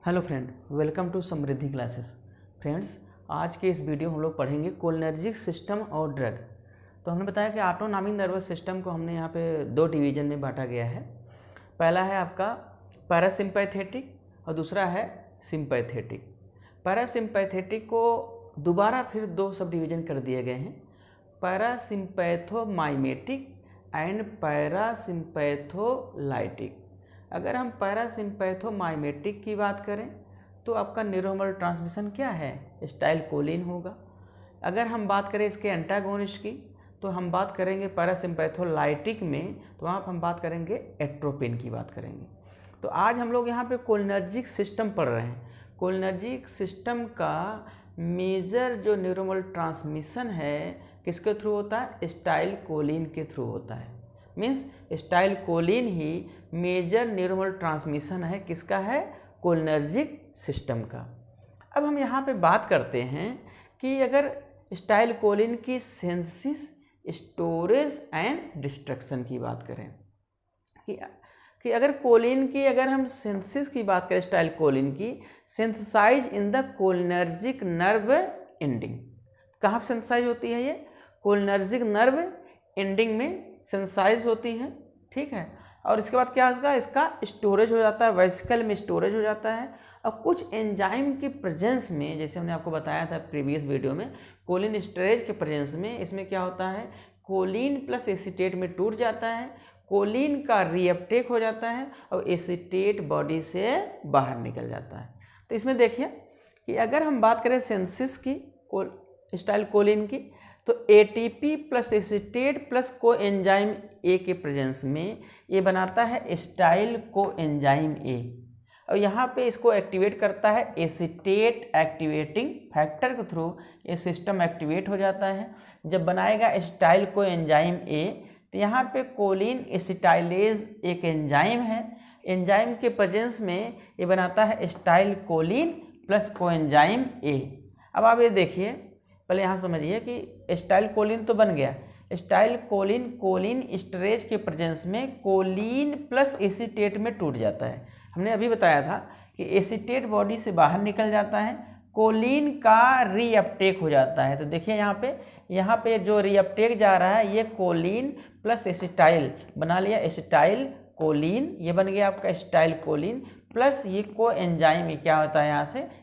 Hello friend, welcome to Samriddhi classes. Friends, आज के इस वीडियो में हम लोग पढ़ेंगे कोलिनर्जिक सिस्टम और ड्रग। तो हमने बताया कि ऑटोनॉमिक नर्वस सिस्टम को हमने यहाँ पे दो डिवीजन में बांटा गया है। पहला है आपका पैरासिम्पैथेटिक और दूसरा है सिम्पैथेटिक। पैरासिम्पैथेटिक को दोबारा फिर दो सब डिवीजन कर दिए गए हैं, पैरासिम्पैथोमाइमेटिक एंड पैरासिम्पैथोलाइटिक। अगर हम पैरासिम्पैथोमाइमेटिक की बात करें तो आपका न्यूरोनल ट्रांसमिशन क्या है, एसिटाइलकोलिन होगा। अगर हम बात करें इसके एंटागोनिस्ट की तो हम बात करेंगे पैरासिम्पैथोलाइटिक में, तो वहाँ पर हम बात करेंगे एट्रोपिन की बात करेंगे। तो आज हम लोग यहाँ पे कोलिनर्जिक सिस्टम पढ़ रहे हैं। कोलिनर्जिक सिस्टम का मेजर जो न्यूरोनल ट्रांसमिशन है किसके थ्रू होता है, एसिटाइलकोलिन के थ्रू होता है। मीन्स एसिटाइलकोलिन ही मेजर न्यूरोनल ट्रांसमिशन है, किसका है, कोलिनर्जिक सिस्टम का। अब हम यहाँ पे बात करते हैं कि अगर एसिटाइलकोलिन की सिंथेसिस, स्टोरेज एंड डिस्ट्रक्शन की बात करें कि अगर कोलिन की अगर हम सिंथेसिस की बात करें, एसिटाइलकोलिन की synthesize in the cholinergic nerve ending. कहाँ सिंथेसाइज होती है ये, कोलिनर्जिक नर्व एंडिंग में सिंथेसाइज होती है, ठीक है। और इसके बाद क्या होगा, इसका स्टोरेज हो जाता है, वेसिकल में स्टोरेज हो जाता है। और कुछ एंजाइम की प्रेजेंस में, जैसे हमने आपको बताया था प्रीवियस वीडियो में, कोलिन स्टोरेज के प्रेजेंस में इसमें क्या होता है, कोलिन प्लस एसीटेट में टूट जाता है, कोलिन का रीअपटेक हो जाता है और एसीटेट बॉडी से बाहर निकल जाता है। तो इसमें देखिए कि अगर हम बात करें सिंथेसिस की एसिटाइलकोलिन की, तो ATP plus acetate plus coenzyme ए के प्रेजेंस में ये बनाता है एसिटाइल कोएंजाइम ए, और यहाँ पे इसको एक्टिवेट करता है एसीटेट एक्टिवेटिंग फैक्टर के थ्रू। ये सिस्टम एक्टिवेट हो जाता है। जब बनाएगा एसिटाइल कोएंजाइम ए, तो यहाँ पे कोलिन एसिटाइलेज एक एंजाइम है, एंजाइम के प्रेजेंस में ये बनाता है एसिटाइल कोलिन प्लस कोएंजाइम ए। अब आप ये देखिए, पहले यहाँ समझिए कि एसिटाइलकोलिन तो बन गया, एसिटाइलकोलिन कोलिन स्टोरेज के प्रेजेंस में कोलिन प्लस एसीटेट में टूट जाता है। हमने अभी बताया था कि एसीटेट बॉडी से बाहर निकल जाता है, कोलिन का रीअपटेक हो जाता है। तो देखिए यहाँ पे जो रीअपटेक जा रहा है ये कोलिन प्लस एसिटाइल बना लिया, एसिटाइल कोलिन, ये बन गया आपका एसिटाइलकोलिन प्लस ये कोएंजाइम, ये क्या होता है,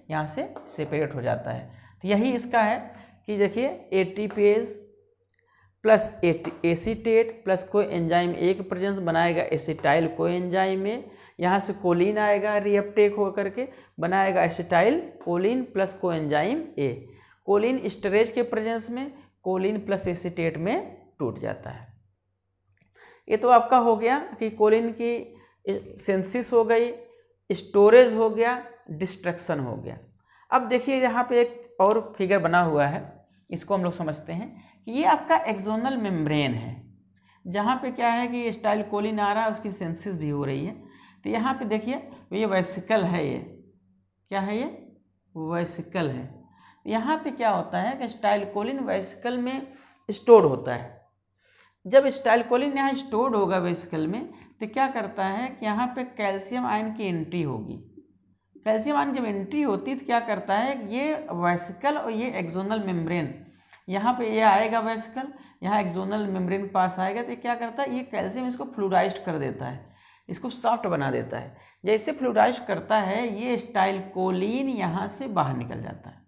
यहाँ से सेपरेट हो जाता है। तो यही इसका है कि देखिए ATPase plus acetate plus coenzyme एक प्रेजेंस बनाएगा एसिटाइल कोएंजाइम में, यहाँ से कोलिन आएगा रीअपटेक हो करके बनाएगा acetyl choline plus coenzyme A. Choline storage के प्रेजेंस में कोलिन प्लस एसीटेट में टूट जाता है। ये तो आपका हो गया कि कोलिन की सिंथेसिस हो गई, स्टोरेज हो गया, डिस्ट्रक्शन हो गया। अब देखिए यहाँ पे एक और फिगर बना हुआ है, इसको हम लोग समझते हैं कि ये आपका एक्सोनल मेम्ब्रेन है, जहाँ पे क्या है कि एसिटाइलकोलिन आ रहा है, उसकी सिंथेसिस भी हो रही है। तो यहाँ पे देखिए ये वेसिकल है, ये क्या है, ये वेसिकल है। यहाँ पे क्या होता है कि एसिटाइलकोलिन वेसिकल में स्टोर होता है। जब एसिटाइलकोलिन यहाँ स्टोर्ड होगा वेसिकल में, तो क्या करता है कि यहाँ पे कैल्शियम आयन की एंट्री होगी। कैल्शियम आयन जब एंट्री होती है तो क्या करता है, ये वेसिकल और ये एक्सोनल मेम्ब्रेन, यहाँ पे ये आएगा वेसिकल, यहाँ एक्सोनल मेम्ब्रेन के पास आएगा, तो क्या करता है, ये कैल्शियम इसको फ्लूइडाइज्ड कर देता है, इसको सॉफ्ट बना देता है। जैसे फ्लूइडाइज्ड करता है, ये एसिटाइलकोलिन यहाँ से बाहर निकल जाता है।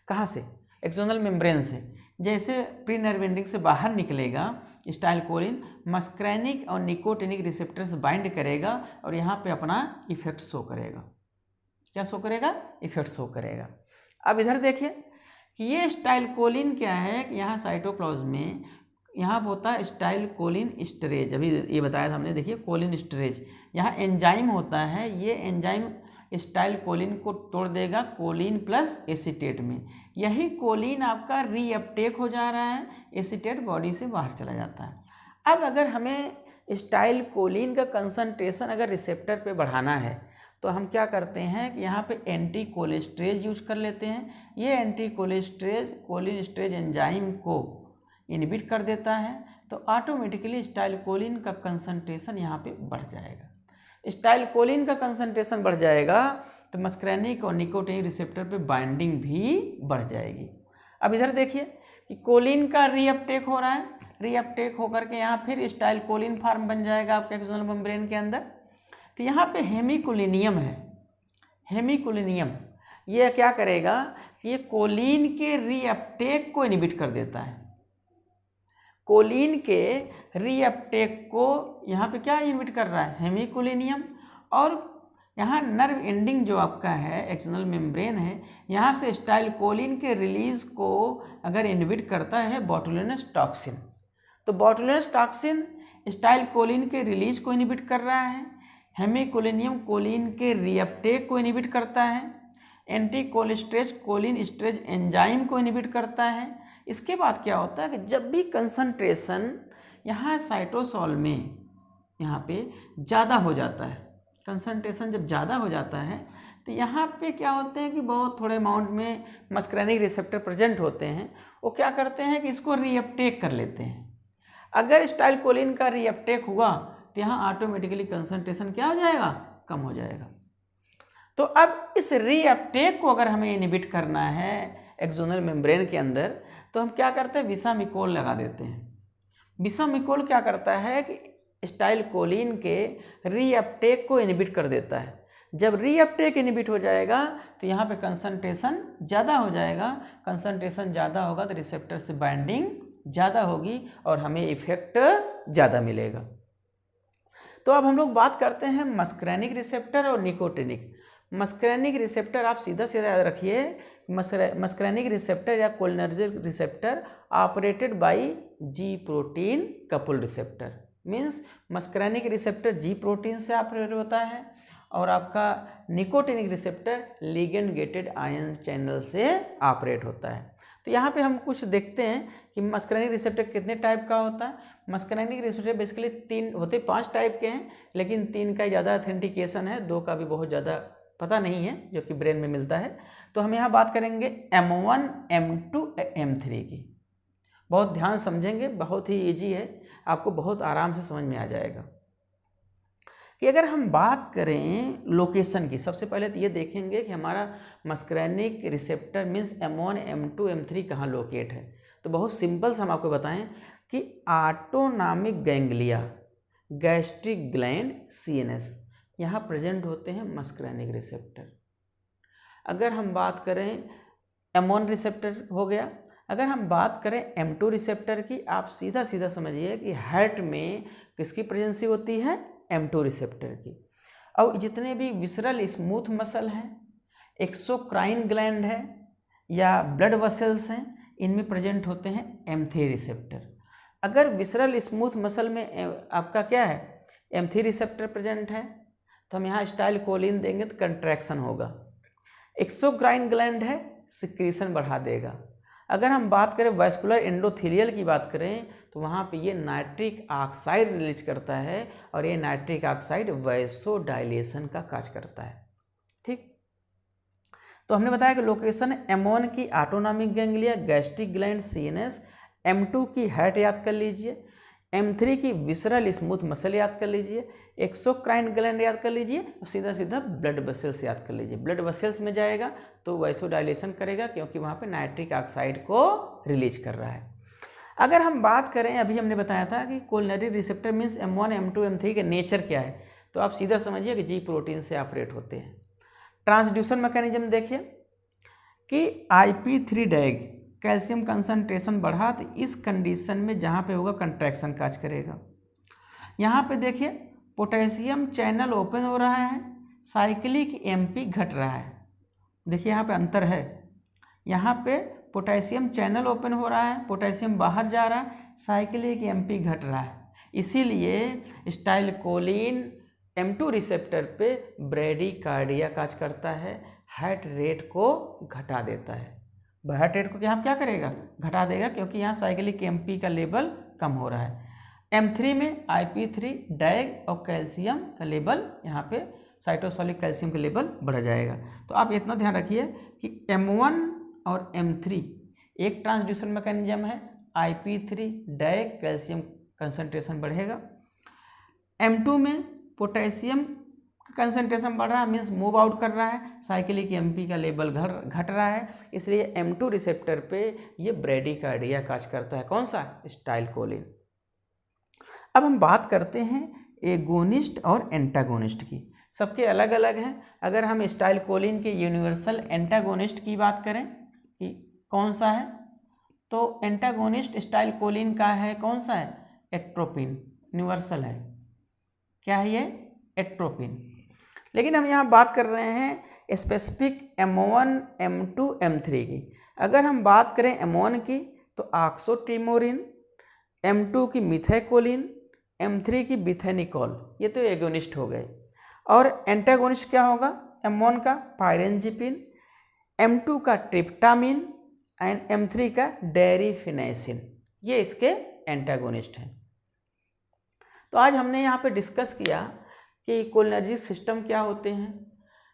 कहाँ से, एक्सोनल मेम्ब्रेन से। जैसे प्री नर्व एंडिंग से बाहर निकलेगा एसिटाइलकोलिन, मस्कैनिक और निकोटिनिक रिसेप्टर से बाइंड करेगा और यहाँ पे अपना इफेक्ट शो करेगा। क्या शो करेगा, इफेक्ट शो करेगा। अब इधर देखिए कि ये एसिटाइलकोलिन क्या है कि यहाँ साइटोप्लाज्म में यहाँ होता है एसिटाइलकोलिन स्टोरेज, अभी ये बताया था हमने। देखिए कोलिन स्टोरेज, यहाँ एंजाइम होता है, ये एंजाइम एसिटाइलकोलिन को तोड़ देगा कोलिन प्लस एसीटेट में। यही कोलिन आपका रीअपटेक हो जा रहा है, एसीटेट बॉडी से बाहर चला जाता है। अब अगर हमें एसिटाइलकोलिन का कंसंट्रेशन अगर रिसेप्टर पे बढ़ाना है, तो हम क्या करते हैं कि यहाँ पे एंटी कोलेस्ट्रेज यूज कर लेते हैं। ये एंटी कोलेस्ट्रेज कोलिन स्टोरेज एंजाइम को इनहिबिट कर देता है, तो ऑटोमेटिकली एसिटाइलकोलिन का कंसंट्रेशन यहाँ पे बढ़ जाएगा। स्टाइलकोलिन का कंसंट्रेशन बढ़ जाएगा तो मस्करैनिक और निकोटिनिक रिसेप्टर पे बाइंडिंग भी बढ़ जाएगी। अब इधर देखिए कि कोलिन का रीअपटेक हो रहा है, रीअपटेक होकर के यहाँ फिर स्टाइलकोलिन फार्म बन जाएगा आपके एक्सोनल मेम्ब्रेन के अंदर। तो यहाँ पे हेमिकोलिनियम है, हेमिकोलिनियम ये क्या करेगा कि ये कोलिन के रीअपटेक को इनहिबिट कर देता है। कोलिन के रीअपटेक को यहाँ पे क्या इनहिबिट कर रहा है, हेमिकोलिनियम। और यहाँ नर्व एंडिंग जो आपका है एक्सटर्नल मेम्ब्रेन है, यहाँ से स्टाइलकोलिन के रिलीज को अगर इनहिबिट करता है बोटुलिनस टॉक्सिन, तो बोटुलिनस टॉक्सिन स्टाइलकोलिन के रिलीज को इनहिबिट कर रहा है, हेमिकोलिनियम कोलिन के रीअपटेक को इनहिबिट करता है, एंटी कोलेस्ट्रेज कोलिन स्ट्रेज एंजाइम को इनहिबिट करता है। इसके बाद क्या होता है कि जब भी कंसंट्रेशन यहाँ साइटोसोल में यहाँ पे ज़्यादा हो जाता है, कंसंट्रेशन जब ज़्यादा हो जाता है तो यहाँ पे क्या होते हैं कि बहुत थोड़े अमाउंट में मस्करैनिक रिसेप्टर प्रेजेंट होते हैं, वो क्या करते हैं कि इसको रीअपटेक कर लेते हैं। अगर स्टाइलकोलिन का रीअपटेक हुआ तो यहाँ ऑटोमेटिकली कंसंट्रेशन क्या हो जाएगा, कम हो जाएगा। तो अब इस रीअपटेक को अगर हमें इनहिबिट करना है एक्सोनल मेम्ब्रेन के अंदर, तो हम क्या करते हैं, विसामिकोल लगा देते हैं। विसामिकोल क्या करता है कि स्टाइलकोलिन के रीअपटेक को इनहिबिट कर देता है। जब रीअपटेक इनहिबिट हो जाएगा तो यहाँ पे कंसंट्रेशन ज़्यादा हो जाएगा, कंसंट्रेशन ज़्यादा होगा तो रिसेप्टर से बाइंडिंग ज़्यादा होगी और हमें इफेक्ट ज़्यादा मिलेगा। तो अब हम लोग बात करते हैं मस्करैनिक रिसेप्टर और निकोटिनिक। मस्करैनिक रिसेप्टर आप सीधा सीधा याद रखिए, मस्करैनिक रिसेप्टर या cholinergic receptor operated by G protein couple receptor, means muscarinic receptor G protein से ऑपरेट होता है और आपका nicotinic receptor ligand gated ion channel से ऑपरेट होता है। तो यहाँ पे हम कुछ देखते हैं कि मस्करैनिक रिसेप्टर कितने टाइप का होता है। मस्करैनिक रिसेप्टर बेसिकली 3 होते, 5 टाइप के हैं, लेकिन 3 का ज़्यादा ऑथेंटिकेशन है, 2 का भी बहुत ज़्यादा पता नहीं है जो कि ब्रेन में मिलता है। तो हम यहाँ बात करेंगे M1, M2, M3 की। बहुत ध्यान समझेंगे, बहुत ही ईजी है, आपको बहुत आराम से समझ में आ जाएगा। कि अगर हम बात करें लोकेशन की, सबसे पहले तो ये देखेंगे कि हमारा मस्करैनिक receptor means M1, M2, M3 कहाँ लोकेट है। तो बहुत सिंपल से हम आपको बताएं कि autonomic ganglia, gastric gland, CNS यहाँ प्रेजेंट होते हैं मस्करैनिक रिसेप्टर। अगर हम बात करें M1 रिसेप्टर हो गया, अगर हम बात करें M2 रिसेप्टर की, आप सीधा सीधा समझिए कि हार्ट में किसकी प्रेजेंसी होती है, M2 रिसेप्टर की। और जितने भी विसरल स्मूथ मसल हैं, एक्सोक्राइन ग्लैंड है या ब्लड वेसल्स हैं, इनमें प्रेजेंट होते हैं M3 रिसेप्टर। अगर विसरल स्मूथ मसल में आपका क्या है, M3 रिसेप्टर प्रेजेंट है, तो हम यहाँ स्टाइलकोलिन देंगे तो कंट्रैक्शन होगा। एक्सोक्राइन ग्लैंड है, सिक्रीशन बढ़ा देगा। अगर हम बात करें वैस्कुलर एंडोथेलियल की बात करें तो वहाँ पे ये नाइट्रिक ऑक्साइड रिलीज करता है और ये नाइट्रिक ऑक्साइड वैसोडाइलेशन का कार्य करता है। ठीक, तो हमने बताया कि लोकेशन M1 की autonomic ganglia, gastric gland, CNS, M2 की हार्ट याद कर लीजिए, M3 की विसरल स्मूथ मसल याद कर लीजिए, एक्सोक्राइन ग्लैंड याद कर लीजिए और सीधा सीधा ब्लड वेसल्स याद कर लीजिए। ब्लड वेसल्स में जाएगा तो वैसोडाइलेशन करेगा क्योंकि वहाँ पे नाइट्रिक ऑक्साइड को रिलीज कर रहा है। अगर हम बात करें, अभी हमने बताया था कि कोलिनरी receptor means M1, M2, M3 के नेचर क्या है, तो आप सीधा समझिए कि जी प्रोटीन से ऑपरेट होते हैं। ट्रांसड्यूसर मैकेनिज्म देखिए कि IP3 डैग कैल्शियम कंसंट्रेशन बढ़ा तो इस कंडीशन में जहाँ पे होगा कंट्रैक्शन काज करेगा। यहाँ पे देखिए पोटेशियम चैनल ओपन हो रहा है, साइक्लिक MP घट रहा है। देखिए यहाँ पे अंतर है, यहाँ पे पोटेशियम चैनल ओपन हो रहा है, पोटेशियम बाहर जा रहा है, साइक्लिक MP घट रहा है। इसीलिए स्टाइलकोलिन M2 रिसेप्टर पे ब्रेडिकार्डिया काज करता है, हार्ट रेट को घटा देता है। हार्ट रेट को क्या करेगा, घटा देगा, क्योंकि यहाँ साइक्लिक MP का लेवल कम हो रहा है। M3 में IP3 डैग और कैल्शियम का लेवल, यहाँ पे साइटोसोलिक कैल्शियम का लेवल बढ़ जाएगा। तो आप इतना ध्यान रखिए कि M1 और M3 एक ट्रांसड्यूसर मैकेनिज्म है, IP3 डैग कैल्शियम कंसंट्रेशन बढ़ेगा। M2 में पोटेशियम कंसंट्रेशन बढ़ रहा है मीन्स मूव आउट कर रहा है, साइक्लिक एमपी का लेवल घट रहा है, इसलिए M2 रिसेप्टर पे ये ब्रेडिकार्डिया काज करता है। कौन सा? एसिटाइलकोलिन। अब हम बात करते हैं एगोनिस्ट और एंटागोनिस्ट की। सबके अलग अलग हैं। अगर हम एसिटाइलकोलिन के यूनिवर्सल एंटागोनिस्ट की बात करें कि कौन सा है, तो एंटागोनिस्ट एसिटाइलकोलिन का है कौन सा है? एट्रोपिन, यूनिवर्सल है। क्या है ये? एट्रोपिन। लेकिन हम यहाँ बात कर रहे हैं स्पेसिफिक M1, M2, M3 की। अगर हम बात करें M1 की तो ऑक्सोटिमोरिन, M2 की मिथाइकोलिन, M3 की बिथेनिकॉल, ये तो एगोनिस्ट हो गए। और एंटागोनिस्ट क्या होगा? M1 का पायरेंजिपिन, M2 का ट्रिप्टामिन एंड M3 का डेरिफिनेसिन, ये इसके एंटागोनिस्ट हैं। तो आज हमने यहाँ पे डिस्कस किया कि कोलिनर्जिक सिस्टम क्या होते हैं,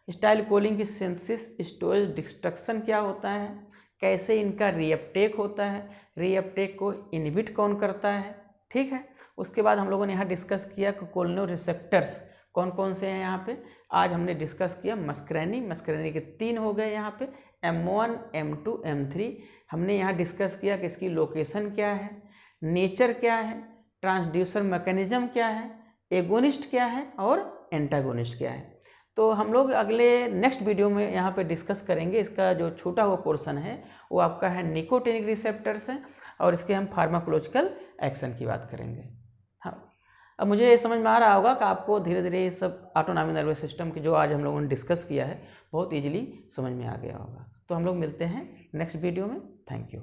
एसिटाइलकोलिन की सिंथेसिस, स्टोरेज, डिस्ट्रक्शन क्या होता है, कैसे इनका रीअपटेक होता है, रीअपटेक को इनहिबिट कौन करता है, ठीक है। उसके बाद हम लोगों ने यहाँ डिस्कस किया कि कोलिनो रिसेप्टर्स कौन कौन से हैं यहाँ पे। आज हमने डिस्कस किया मस्करेनी के 3 हो गए यहाँ पे, M1, M2, M3। हमने यहाँ डिस्कस किया कि इसकी लोकेशन क्या है, नेचर क्या है, ट्रांसड्यूसर मैकेनिज्म क्या है, एगोनिस्ट क्या है और एंटागोनिस्ट क्या है। तो हम लोग अगले नेक्स्ट वीडियो में यहाँ पे डिस्कस करेंगे। इसका जो छोटा हुआ पोर्शन है वो आपका है निकोटिनिक रिसेप्टर्स हैं और इसके हम फार्माकोलॉजिकल एक्शन की बात करेंगे। हाँ, अब मुझे ये समझ में आ रहा होगा कि आपको धीरे धीरे ये सब ऑटोनॉमिक नर्वस सिस्टम की जो आज हम लोगों ने डिस्कस किया है बहुत ईजिली समझ में आ गया होगा। तो हम लोग मिलते हैं नेक्स्ट वीडियो में। Thank you.